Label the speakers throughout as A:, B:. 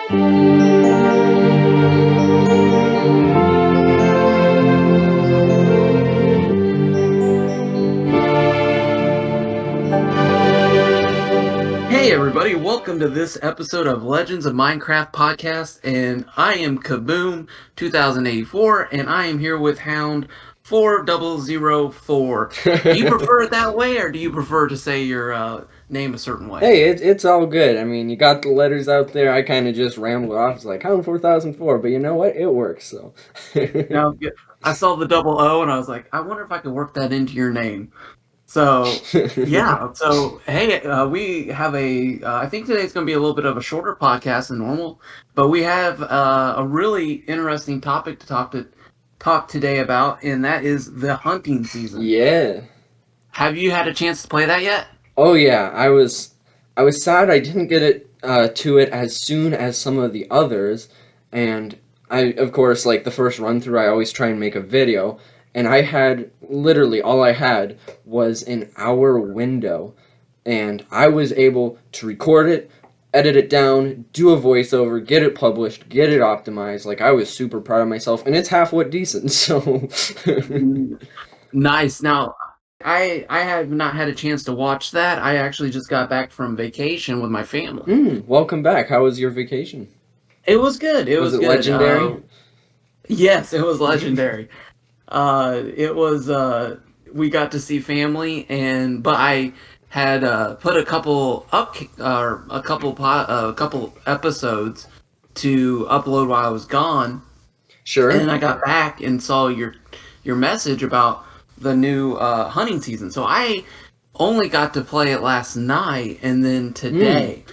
A: Hey everybody, welcome to this episode of Legends of Minecraft podcast, and I am Kaboom 2084, and I am here with Hound 4004. Do you prefer it that way, or do you prefer to say your name a certain way?
B: Hey, it's all good. I mean, you got the letters out there. I kind of just rambled off. It's like Hound 4004, but you know what? It works. So,
A: Now, I saw the double O, and I was like, I wonder if I could work that into your name. So, yeah. So, hey, we have I think today's going to be a little bit of a shorter podcast than normal, but we have a really interesting topic to talk today about, and that is the hunting season.
B: yeah.
A: Have you had a chance to play that yet?
B: Oh yeah. I was sad I didn't get it to it as soon as some of the others, and of course, like the first run through, I always try and make a video, and I had literally all I had was an hour window, and I was able to record it, edit it down, do a voiceover, get it published, get it optimized. Like I was super proud of myself, and it's half what decent. So,
A: Nice. Now, I have not had a chance to watch that. I actually just got back from vacation with my family.
B: welcome back. How was your vacation?
A: It was good. It
B: Was
A: was
B: it
A: good.
B: legendary?
A: Yes, it was legendary. It was we got to see family, and but I had put a couple up or a couple episodes to upload while I was gone, and
B: Sure.
A: then I got back and saw your message about the new hunting season. So I only got to play it last night and then
B: Hmm.
A: today,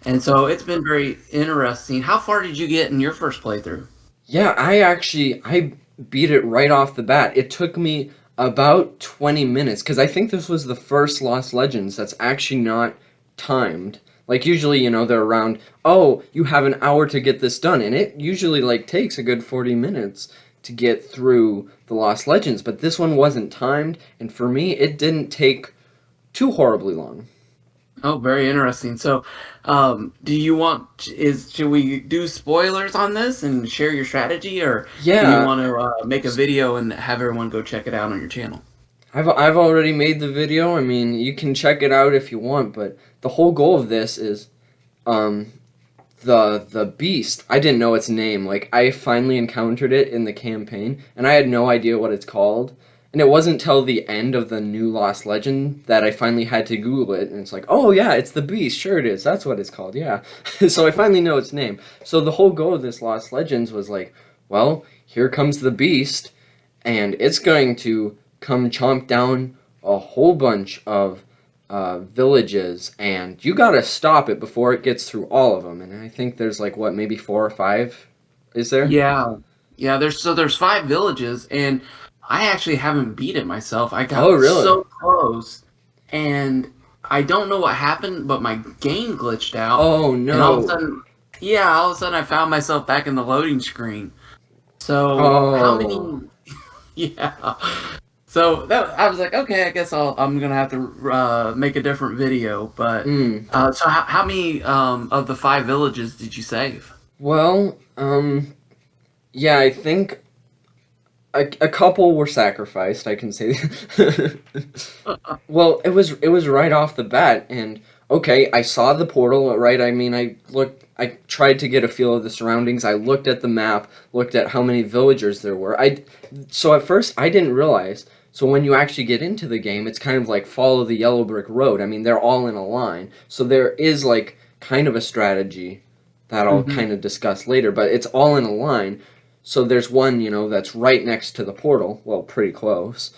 A: and so it's been very interesting. How far did you get in your first playthrough?
B: Yeah, I beat it right off the bat. It took me about 20 minutes because I think this was the first Lost Legends that's actually not timed. Like usually, they're around, oh, you have an hour to get this done, and it usually like takes a good 40 minutes to get through the Lost Legends, but this one wasn't timed, and for me it didn't take too horribly long.
A: Oh, very interesting. So, do you want should we do spoilers on this and share your strategy, or do you
B: Yeah,
A: want to make a video and have everyone go check it out on your channel?
B: I've already made the video. I mean, you can check it out if you want, but the whole goal of this is um the beast. I didn't know its name. Like I finally encountered it in the campaign and I had no idea what it's called. And it wasn't till the end of the new Lost Legend that I finally had to Google it, and it's like, oh yeah, it's the Beast. Sure it is. That's what it's called. Yeah. So I finally know its name. So the whole goal of this Lost Legends was like, well, here comes the Beast, and it's going to come chomp down a whole bunch of villages, and you gotta stop it before it gets through all of them. And I think there's like what, maybe 4 or 5? Is there?
A: Yeah, yeah. There's 5 villages, and I actually haven't beat it myself. I
B: Oh,
A: got
B: really?
A: so close, and I don't know what happened, but my game glitched out,
B: Oh
A: and all of a
B: no.
A: sudden, yeah, all of a sudden I found myself back in the loading screen. So how
B: Oh.
A: many? Yeah. So that I was like, okay, I guess I'm gonna have to make a different video. But
B: Hmm.
A: so how many of the 5 villages did you save?
B: Well, yeah, I think a couple were sacrificed. I can say. Well, it was right off the bat, and okay, I saw the portal, right? I mean, I tried to get a feel of the surroundings. I looked at the map, looked at how many villagers there were. So at first I didn't realize. So when you actually get into the game, it's kind of like follow the yellow brick road. I mean, they're all in a line. So there is like kind of a strategy that I'll
A: Hmm.
B: kind of discuss later, but it's all in a line. So there's one, that's right next to the portal, well, pretty close.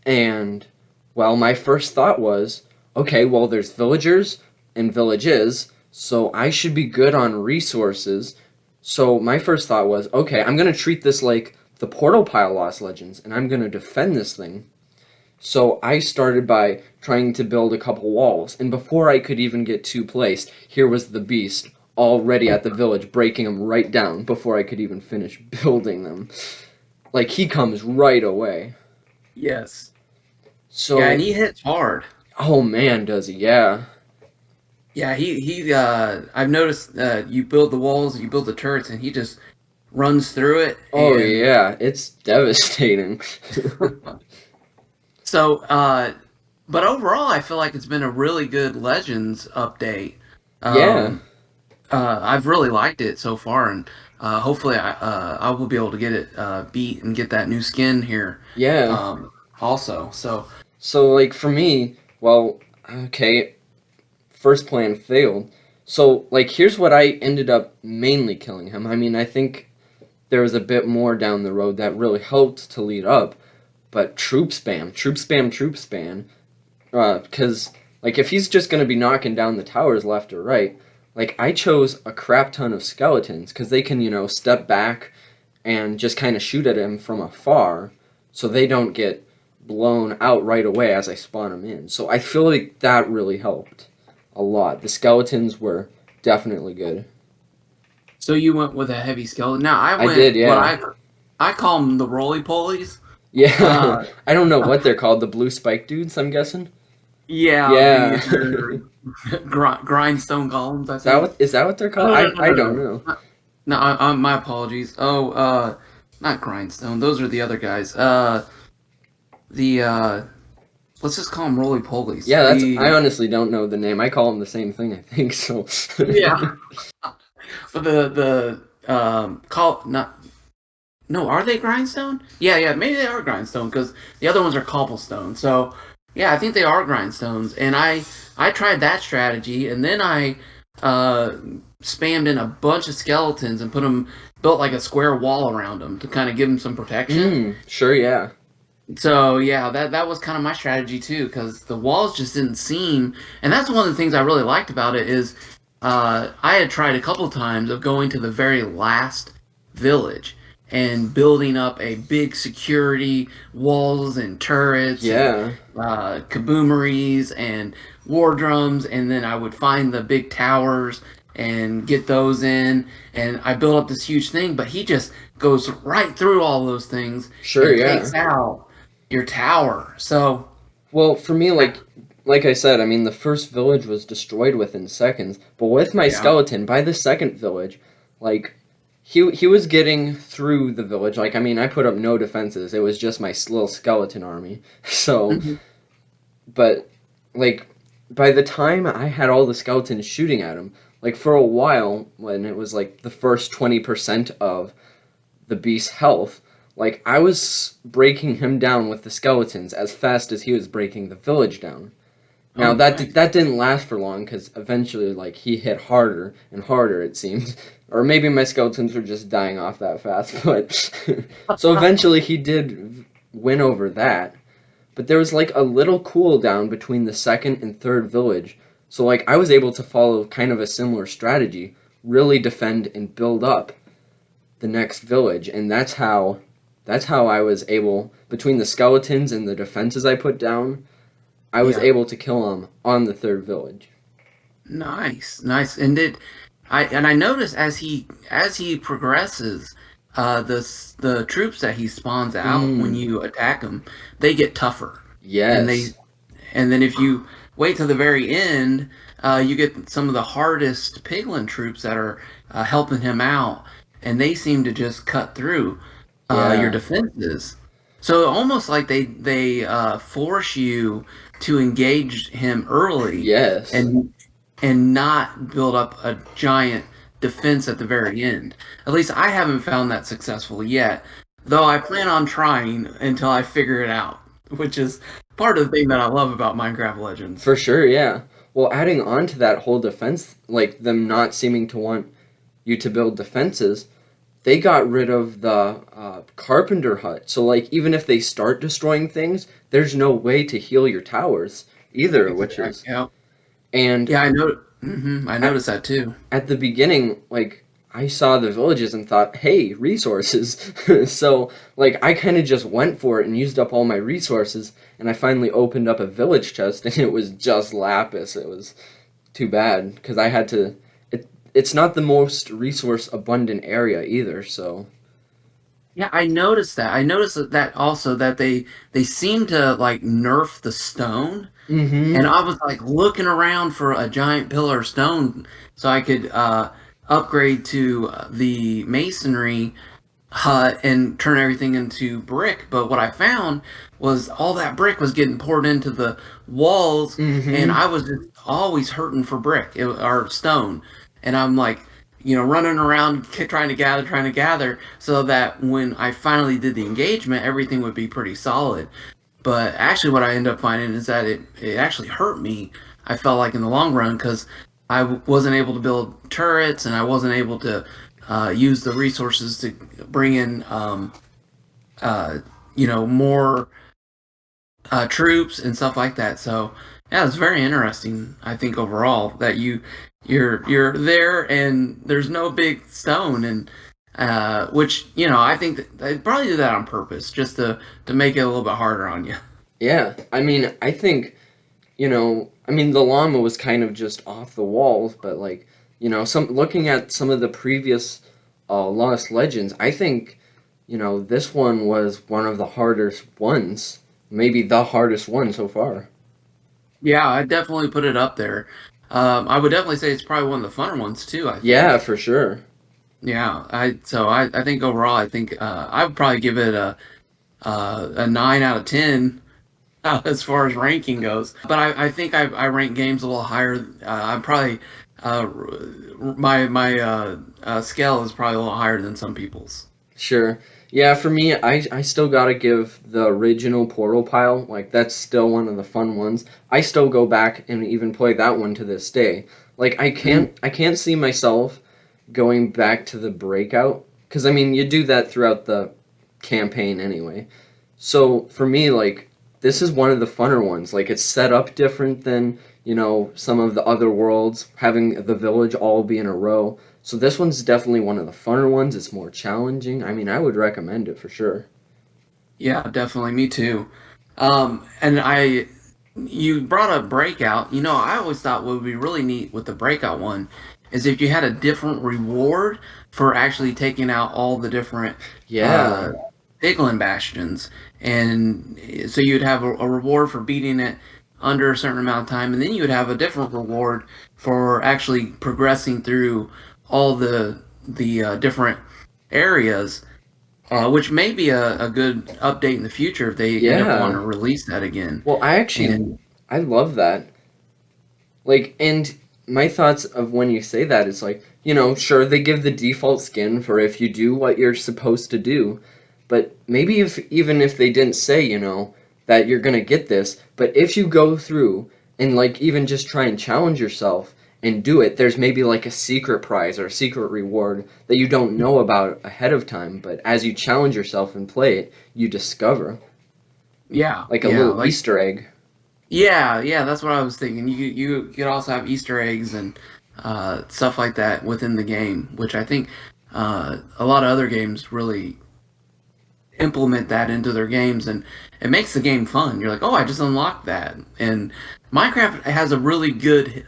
B: And well, my first thought was, okay, well, there's villagers and villages, so I should be good on resources. So my first thought was, okay, I'm going to treat this like the Portal Pile Lost Legends, and I'm going to defend this thing. So I started by trying to build a couple walls, and before I could even get two placed, here was the beast already at the village, breaking them right down before I could even finish building them. Like, he comes right away.
A: Yes. Yeah, and
B: So,
A: he hits hard.
B: oh man, does he? Yeah.
A: Yeah, I've noticed you build the walls, you build the turrets, and he just runs through it.
B: Oh
A: And
B: yeah, it's devastating.
A: so, but overall, I feel like it's been a really good Legends update.
B: Yeah,
A: Um, I've really liked it so far, and hopefully, I will be able to get it beat and get that new skin here.
B: yeah.
A: Also, so
B: So like for me, well, okay, first plan failed. So like here's what I ended up mainly killing him. I mean, I think there was a bit more down the road that really helped to lead up, but troop spam, troop spam, troop spam. Because like if he's just gonna be knocking down the towers left or right, like I chose a crap ton of skeletons because they can step back and just kind of shoot at him from afar, so they don't get blown out right away as I spawn them in. So I feel like that really helped a lot. The skeletons were definitely good.
A: you went with a heavy skeleton. Now I
B: I did,
A: went what
B: yeah.
A: I call them the roly polies.
B: Yeah,
A: Uh,
B: I don't know what they're called. The blue spike dudes, I'm guessing.
A: yeah,
B: Yeah,
A: grindstone golems. I
B: is that
A: think.
B: what they're called?
A: No, no,
B: I
A: no, no,
B: don't
A: no.
B: know.
A: No, my apologies. Oh, not grindstone. Those are the other guys. The let's just call them roly polies.
B: Yeah, I
A: The
B: honestly don't know the name. I call them the same thing. I think so.
A: yeah, but the call not no. Are they grindstone? Yeah, yeah. Maybe they are grindstone because the other ones are cobblestone. So yeah, I think they are grindstones. And I tried that strategy, and then I uh spammed in a bunch of skeletons and put them built like a square wall around them to kind of give them some protection.
B: Sure, yeah.
A: So yeah, that was kind of my strategy too, because the walls just didn't seem, and that's one of the things I really liked about it is, I had tried a couple times of going to the very last village and building up a big security walls and turrets and
B: Yeah.
A: kaboomeries and war drums, and then I would find the big towers and get those in, and I built up this huge thing. But he just goes right through all those things
B: Sure,
A: and
B: yeah.
A: takes out your tower. So
B: Well, for me, like I said, I mean, the first village was destroyed within seconds, but with my
A: yeah,
B: skeleton, by the second village, like he was getting through the village. Like I mean, I put up no defenses. It was just my little skeleton army. So,
A: mhm,
B: but like by the time I had all the skeletons shooting at him, like for a while when it was like the first 20% of the beast's health, like I was breaking him down with the skeletons as fast as he was breaking the village down.
A: oh
B: Now
A: nice.
B: that didn't last for long because eventually, like he hit harder and harder. It seemed, or maybe my skeletons were just dying off that fast. But so eventually, he did win over that. But there was like a little cooldown between the second and third village. So like I was able to follow kind of a similar strategy, really defend and build up the next village, and that's how I was able, between the skeletons and the defenses I put down, I was
A: Yeah,
B: able to kill them on the third village.
A: nice, nice. And I noticed as he progresses, the troops that he spawns out when
B: Mm,
A: you attack them, they get tougher, and they
B: yes.
A: and then if you wait till the very end, you get some of the hardest piglin troops that are helping him out, and they seem to just cut through your
B: Yeah.
A: defenses. So almost like they force you to engage him early,
B: Yes.
A: and not build up a giant defense at the very end. At least I haven't found that successful yet, though I plan on trying until I figure it out, which is part of the thing that I love about Minecraft Legends.
B: For sure, yeah. Well, adding on to that whole defense, like them not seeming to want you to build defenses, they got rid of the carpenter hut. So, like, even if they start destroying things, there's no way to heal your towers either, which
A: Exactly.
B: is.
A: Yeah.
B: And
A: Yeah, I know. I
B: at,
A: noticed that too.
B: at the beginning, like, I saw the villages and thought, hey, resources. So, like, I kind of just went for it and used up all my resources. And I finally opened up a village chest and it was just lapis. It was too bad because I had to. It's not the most resource abundant area either, so.
A: Yeah, I noticed that. I noticed that also that they seem to like nerf the stone, and
B: Mm-hmm.
A: I was like looking around for a giant pillar of stone so I could upgrade to the masonry hut and turn everything into brick. But what I found was all that brick was getting poured into the walls, and
B: Mm-hmm.
A: I was just always hurting for brick or stone. And I'm like, running around trying to gather, so that when I finally did the engagement, everything would be pretty solid. But actually, what I ended up finding is that it actually hurt me. I felt like in the long run because wasn't able to build turrets and I wasn't able to use the resources to bring in uh, more troops and stuff like that. So yeah, it's very interesting. I think overall that you're there and there's no big stone and which I think that they probably did that on purpose just to make it a little bit harder on you.
B: Yeah, I mean, I think, I mean, the llama was kind of just off the walls, but like, some looking at some of the previous Lost Legends, I think, this one was one of the hardest ones, maybe the hardest one so far.
A: Yeah, I definitely put it up there. I would definitely say it's probably one of the funner ones too. I
B: Yeah,
A: think.
B: for sure.
A: Yeah, I think overall, I think I would probably give it a 9 out of 10 as far as ranking goes. But I think I rank games a little higher. I'm probably uh, my scale is probably a little higher than some people's.
B: Sure. Yeah, for me, I still gotta give the original Portal Pile, like, that's still one of the fun ones. I still go back and even play that one to this day. Like,
A: Mm.
B: I can't see myself going back to the Breakout, because, I mean, you do that throughout the campaign anyway. So, for me, like, this is one of the funner ones. Like, it's set up different than, some of the other worlds, having the village all be in a row. So this one's definitely one of the funner ones. It's more challenging. I mean, I would recommend it for sure.
A: Yeah, definitely. Me too. And you brought up Breakout. I always thought what would be really neat with the Breakout one is if you had a different reward for actually taking out all the different uh,
B: Yeah.
A: Piglin bastions, and so you'd have a reward for beating it under a certain amount of time, and then you would have a different reward for actually progressing through all the different areas, which may be a good update in the future if they end up wanting
B: Yeah.
A: to release that again.
B: Well,
A: And
B: I love that. Like, and my thoughts of when you say that is like, sure, they give the default skin for if you do what you're supposed to do, but maybe if even if they didn't say, that you're gonna get this, but if you go through and like even just try and challenge yourself and do it, there's maybe like a secret prize or a secret reward that you don't know about ahead of time, but as you challenge yourself and play it, you discover
A: yeah,
B: like a
A: yeah,
B: little
A: like
B: Easter egg.
A: yeah, that's what I was thinking. You could also have Easter eggs and stuff like that within the game, which I think a lot of other games really implement that into their games, and it makes the game fun. You're like, oh, I just unlocked that. And Minecraft has a really good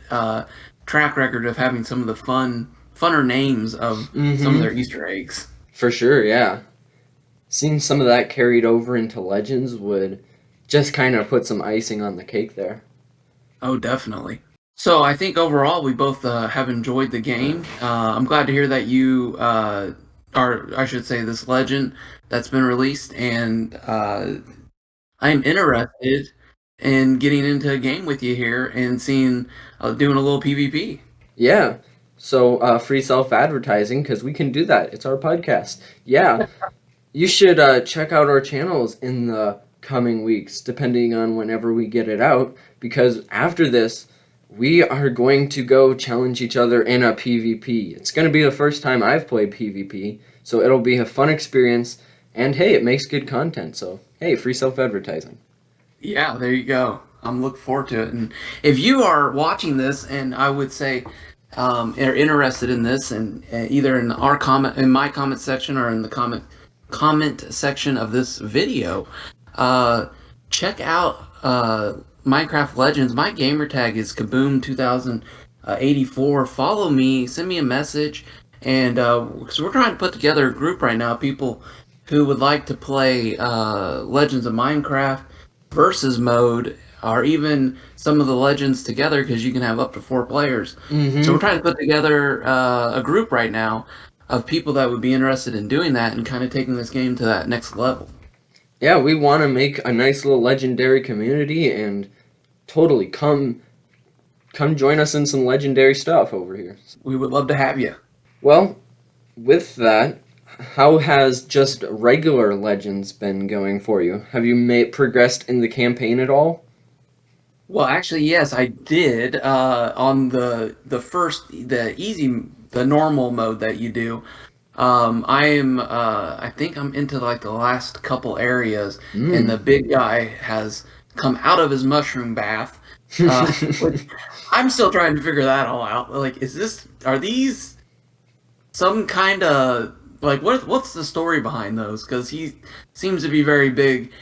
A: track record of having some of the funner names of some of
B: Mm-hmm.
A: their Easter eggs.
B: For sure, yeah. Seeing some of that carried over into Legends would just kind of put some icing on the cake there.
A: Oh, definitely. So I think overall we both have enjoyed the game. I'm glad to hear that you are, I should say, this legend that's been released, and I'm interested in getting into a game with you here and seeing doing a little PvP.
B: Yeah. So free self-advertising because we can do that. It's our podcast. Yeah. You should check out our channels in the coming weeks, depending on whenever we get it out, because after this, we are going to go challenge each other in a PvP. It's going to be the first time I've played PvP, so it'll be a fun experience, and hey, it makes good content, so hey, free self-advertising.
A: Yeah, there you go. I'm looking forward to it. And if you are watching this, and I would say are interested in this, and either in my comment section, or in the comment section of this video, uh, check out Minecraft Legends. My gamer tag is Kaboom 2084. Follow me, send me a message, and so we're trying to put together a group right now. People who would like to play Legends of Minecraft versus mode, or even some of the Legends together, because you can have up to 4 players. So we're trying to put together a group right now of people that would be interested in doing that and kind of taking this game to that next level.
B: Yeah, we want to make a nice little legendary community, and totally come join us in some legendary stuff over here.
A: We would love to have you.
B: Well, with that, how has just regular Legends been going for you? Have you progressed in the campaign at all?
A: Well, actually, yes, I did. On the normal mode that you do. I think I'm into like the last couple areas, and the big guy has come out of his mushroom bath. Which I'm still trying to figure that all out. Like, are these some kind of like what's the story behind those? Because he seems to be very big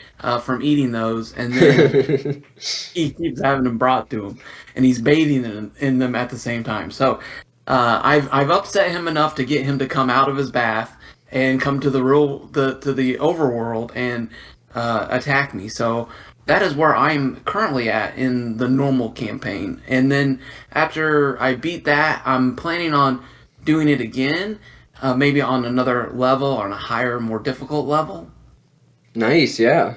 A: from eating those, and then he keeps having them brought to him, and he's bathing in them at the same time. So I've upset him enough to get him to come out of his bath and come to the overworld and attack me. So that is where I'm currently at in the normal campaign. And then after I beat that, I'm planning on doing it again, maybe on another level, on a higher, more difficult level.
B: Nice, yeah.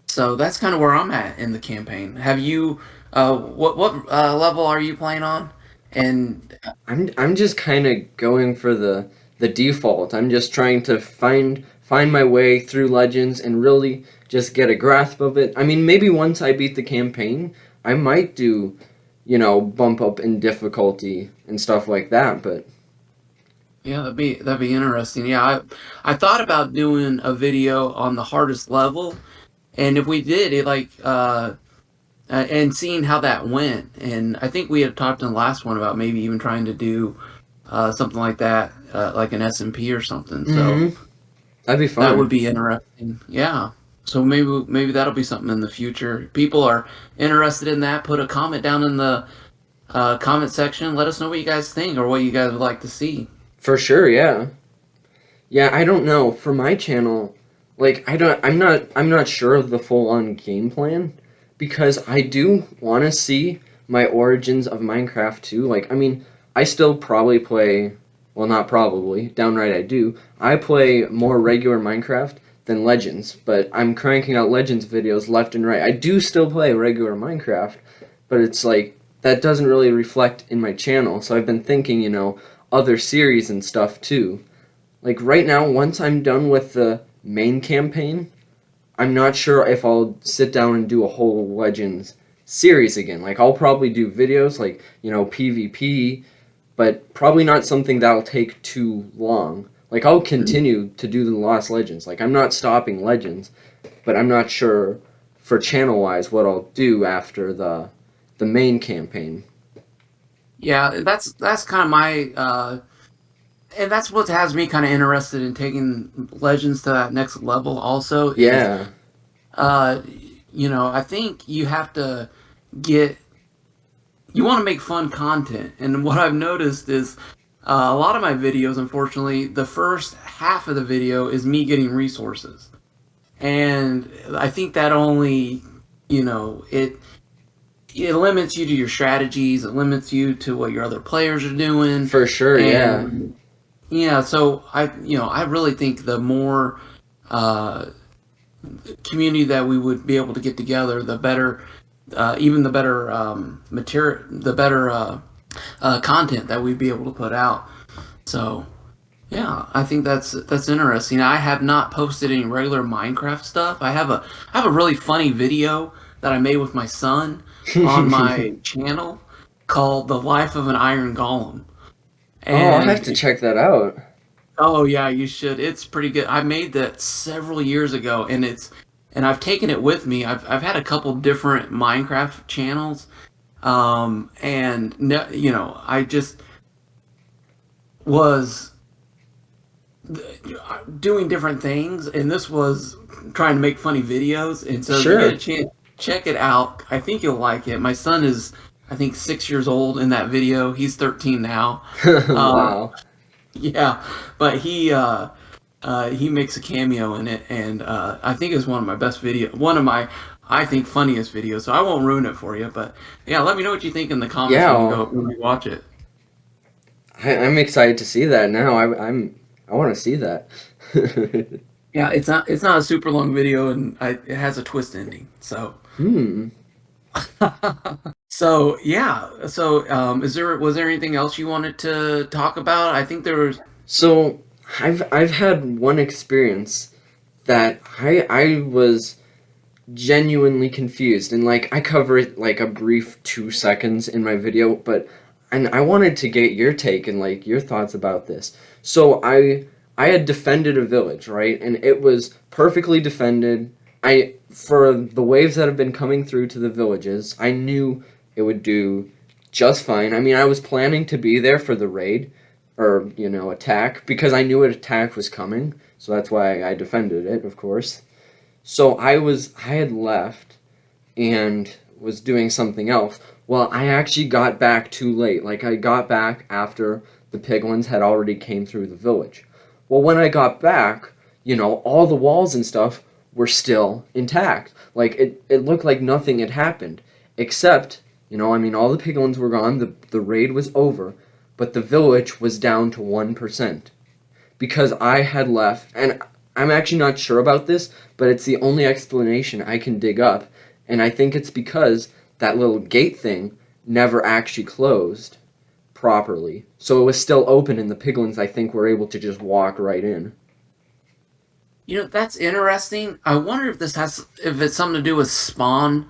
A: So that's kind of where I'm at in the campaign. Have you? What level are you playing on? And
B: I'm just kind of going for the default. I'm just trying to find my way through Legends and really just get a grasp of it. I mean, maybe once I beat the campaign, I might do, bump up in difficulty and stuff like that, but
A: yeah, that'd be interesting. Yeah, I thought about doing a video on the hardest level, and if we did it, like and seeing how that went. And I think we had talked in the last one about maybe even trying to do something like that, like an SMP or something. So
B: that'd be fun.
A: That would be interesting. Yeah. So maybe that'll be something in the future. People are interested in that. Put a comment down in the comment section. Let us know what you guys think or what you guys would like to see.
B: For sure, yeah. Yeah, I don't know. For my channel, like I'm not sure of the full-on game plan, because I do want to see my origins of Minecraft too. Like, I mean, I still probably play, well, not probably, downright I do. I play more regular Minecraft than Legends, but I'm cranking out Legends videos left and right. I do still play regular Minecraft, but it's like, that doesn't really reflect in my channel. So I've been thinking, other series and stuff too. Like right now, once I'm done with the main campaign, I'm not sure if I'll sit down and do a whole Legends series again. Like, I'll probably do videos like, PvP, but probably not something that'll take too long. Like, I'll continue to do the Lost Legends. Like, I'm not stopping Legends, but I'm not sure for channel-wise what I'll do after the main campaign.
A: Yeah, that's kind of my and that's what has me kind of interested in taking Legends to that next level also.
B: Yeah.
A: I think you have to you want to make fun content. And what I've noticed is a lot of my videos, unfortunately, the first half of the video is me getting resources. And I think that only, it limits you to your strategies. It limits you to what your other players are doing.
B: For sure, yeah.
A: Yeah, so I really think the more community that we would be able to get together, the better, even the better material, the better content that we'd be able to put out. So, yeah, I think that's interesting. I have not posted any regular Minecraft stuff. I have a really funny video that I made with my son on my channel called "The Life of an Iron Golem."
B: And I'll have to check that out.
A: Oh yeah, you should. It's pretty good. I made that several years ago, and I've taken it with me. I've had a couple different Minecraft channels, and I just was doing different things, and this was trying to make funny videos. And so
B: sure.
A: If you get a chance, check it out. I think you'll like it. My son is, I think, 6 years old in that video. He's 13 now.
B: Wow.
A: Yeah, but he he makes a cameo in it, and I think it's one of my best one of my, I think, funniest videos. So I won't ruin it for you, but yeah, let me know what you think in the comments
B: Yeah,
A: when you watch it.
B: I'm excited to see that now. I want to see that.
A: Yeah, it's not a super long video, and it has a twist ending. So
B: Hmm.
A: so yeah, so was there anything else you wanted to talk about? I think there was.
B: So I've had one experience that I was genuinely confused, and like I cover it like a brief 2 seconds in my video, but and I wanted to get your take and like your thoughts about this. So I had defended a village, right? And it was perfectly defended. I for the waves that have been coming through to the villages, I knew it would do just fine. I mean, I was planning to be there for the raid or, attack because I knew an attack was coming. So that's why I defended it, of course. So I had left and was doing something else. Well, I actually got back too late. Like I got back after the piglins had already came through the village. Well, when I got back, all the walls and stuff were still intact. Like it looked like nothing had happened. Except, I mean all the piglins were gone, the raid was over, but the village was down to 1% because I had left, and I'm actually not sure about this, but it's the only explanation I can dig up, and I think it's because that little gate thing never actually closed properly. So it was still open, and the piglins, I think, were able to just walk right in.
A: That's interesting. I wonder if it's something to do with spawn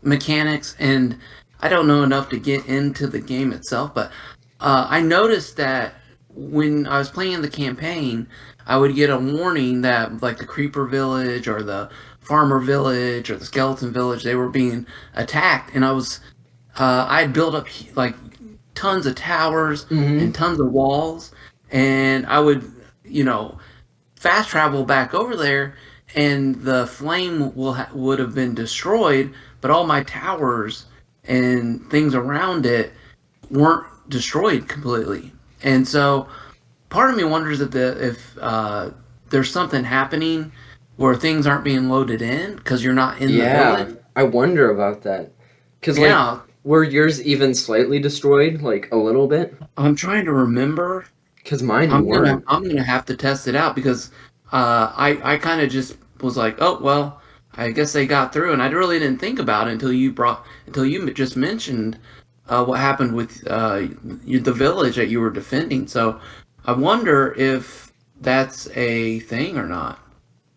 A: mechanics, and I don't know enough to get into the game itself, but I noticed that when I was playing the campaign, I would get a warning that like the creeper village or the farmer village or the skeleton village, they were being attacked, and I had built up like tons of towers
B: Mm-hmm.
A: and tons of walls, and I would, you know, fast travel back over there, and the flame would have been destroyed, but all my towers and things around it weren't destroyed completely. And so, part of me wonders if there's something happening where things aren't being loaded in because you're not in the
B: Yeah,
A: village.
B: I wonder about that. Because, like,
A: Yeah,
B: were yours even slightly destroyed? Like, a little bit?
A: I'm trying to remember.
B: Because mine
A: I'm gonna
B: weren't.
A: I'm gonna have to test it out because I kind of just was like, oh well, I guess they got through, and I really didn't think about it until you just mentioned what happened with the village that you were defending. So I wonder if that's a thing or not.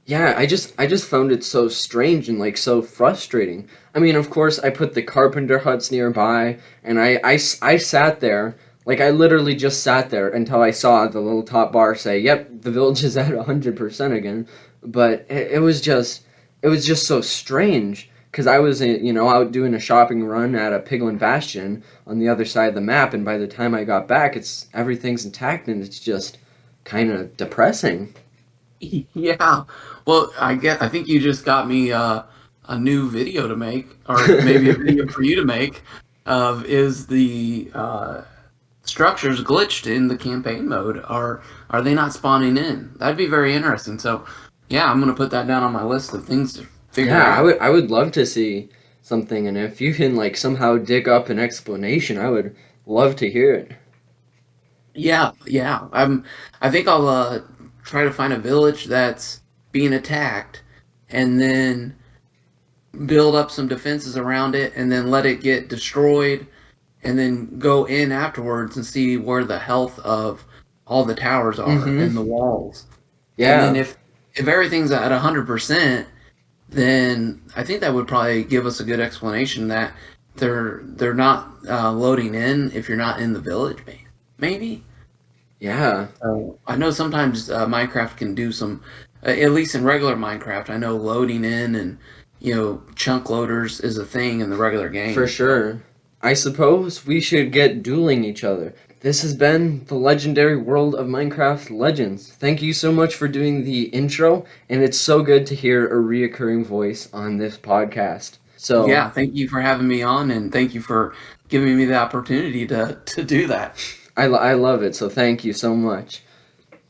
B: Yeah, I just found it so strange and like so frustrating. I mean, of course, I put the carpenter huts nearby, and I sat there, like I literally just sat there until I saw the little top bar say, "Yep, the village is at 100% again." But it was just so strange because I was out doing a shopping run at a Piglin Bastion on the other side of the map, and by the time I got back, it's everything's intact, and it's just kind of depressing.
A: Yeah. Well, I think you just got me a new video to make, or maybe a video for you to make. Of is the structures glitched in the campaign mode? Are they not spawning in? That'd be very interesting. So, yeah, I'm gonna put that down on my list of things to figure
B: Yeah, I
A: out.
B: would I would love to see something, and if you can like somehow dig up an explanation, I would love to hear it.
A: Yeah, yeah. I think I'll try to find a village that's being attacked, and then build up some defenses around it, and then let it get destroyed, and then go in afterwards and see where the health of all the towers are
B: Mm-hmm.
A: and the walls. And then
B: Yeah.
A: if everything's at 100%, then I think that would probably give us a good explanation that they're not loading in if you're not in the village, maybe.
B: Yeah.
A: I know sometimes Minecraft can do some, at least in regular Minecraft. I know loading in and chunk loaders is a thing in the regular
B: For
A: game.
B: sure. I suppose we should get dueling each other. This has been the legendary world of Minecraft Legends. Thank you so much for doing the intro, and it's so good to hear a reoccurring voice on this podcast. So,
A: Yeah, thank you for having me on, and thank you for giving me the opportunity to do that.
B: I love it, so thank you so much.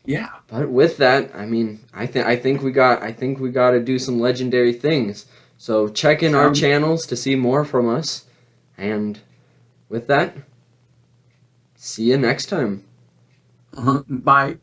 A: Yeah.
B: But with that, I mean, I think we got to do some legendary things. So check in our
A: Sounds-
B: channels to see more from us. And with that, see you next time.
A: Bye.